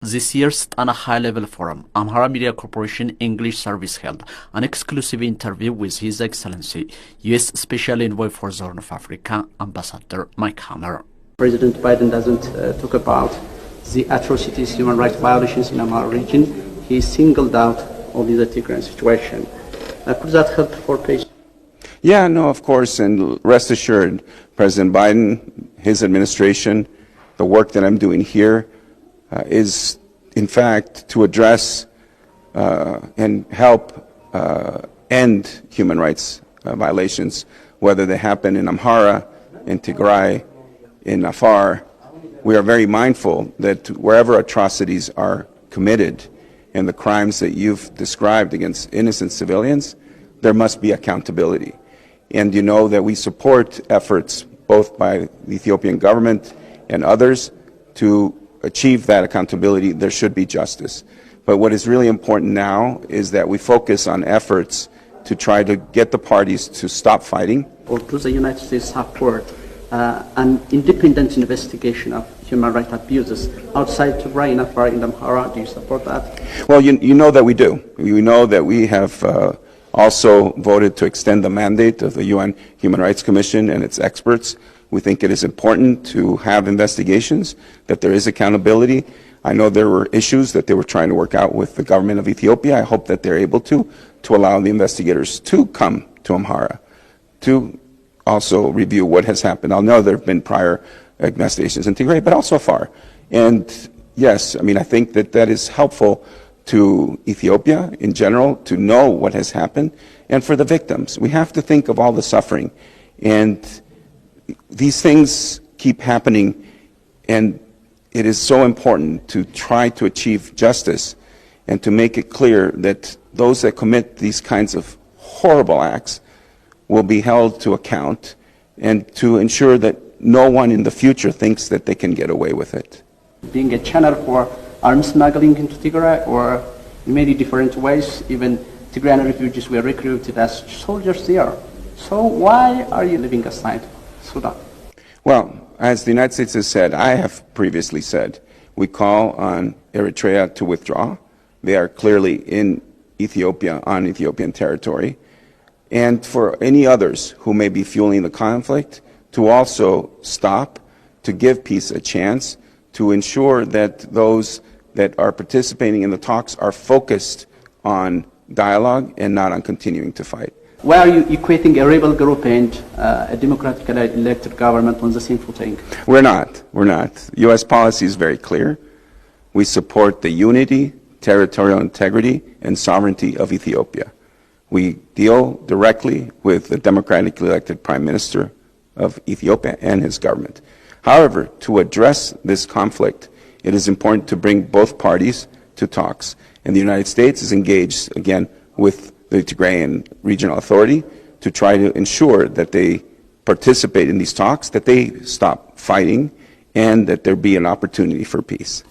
This year's Tana High-Level Forum, Amhara Media Corporation English Service held an exclusive interview with His Excellency, U.S. Special Envoy for the Horn of Africa, Ambassador Mike Hammer. President Biden doesn't talk about the atrocities, human rights violations in Amhara region. He singled out only the Tigray situation. Could that help for peace? Yeah, no, of course, and rest assured, President Biden, his administration, the work that I'm doing here is, in fact, to address and help end human rights violations, whether they happen in Amhara, in Tigray, in Afar. We are very mindful that wherever atrocities are committed and the crimes that you've described against innocent civilians, there must be accountability. And you know that we support efforts both by the Ethiopian government and others to achieve that accountability. There should be justice. But what is really important now is that we focus on efforts to try to get the parties to stop fighting. Or does the United States support an independent investigation of human rights abuses outside Tigray, in Afar, in Amhara? Do you support that? Well, you know that we do. You know that we have also voted to extend the mandate of the UN Human Rights Commission and its experts. We think it is important to have investigations, that there is accountability. I know there were issues that they were trying to work out with the government of Ethiopia. I hope that they're able to allow the investigators to come to Amhara, to also review what has happened. I know there have been prior investigations in Tigray, but also Afar. And yes, I mean, I think that that is helpful to Ethiopia in general to know what has happened, and for the victims. We have to think of all the suffering. And these things keep happening, and it is so important to try to achieve justice and to make it clear that those that commit these kinds of horrible acts will be held to account, and to ensure that no one in the future thinks that they can get away with it. Being a channel for arms smuggling into Tigray, or in many different ways, even Tigrayan refugees were recruited as soldiers there. So why are you leaving aside Sudan? Well, as the United States has said, I have previously said, we call on Eritrea to withdraw. They are clearly in Ethiopia, on Ethiopian territory. And for any others who may be fueling the conflict, to also stop, to give peace a chance, to ensure that those that are participating in the talks are focused on dialogue and not on continuing to fight. Why are you equating a rebel group and a democratically elected government on the same footing? We're not. We're not. U.S. policy is very clear. We support the unity, territorial integrity, and sovereignty of Ethiopia. We deal directly with the democratically elected Prime Minister of Ethiopia and his government. However, to address this conflict, it is important to bring both parties to talks. And the United States is engaged, again, with the Tigrayan Regional Authority to try to ensure that they participate in these talks, that they stop fighting, and that there be an opportunity for peace.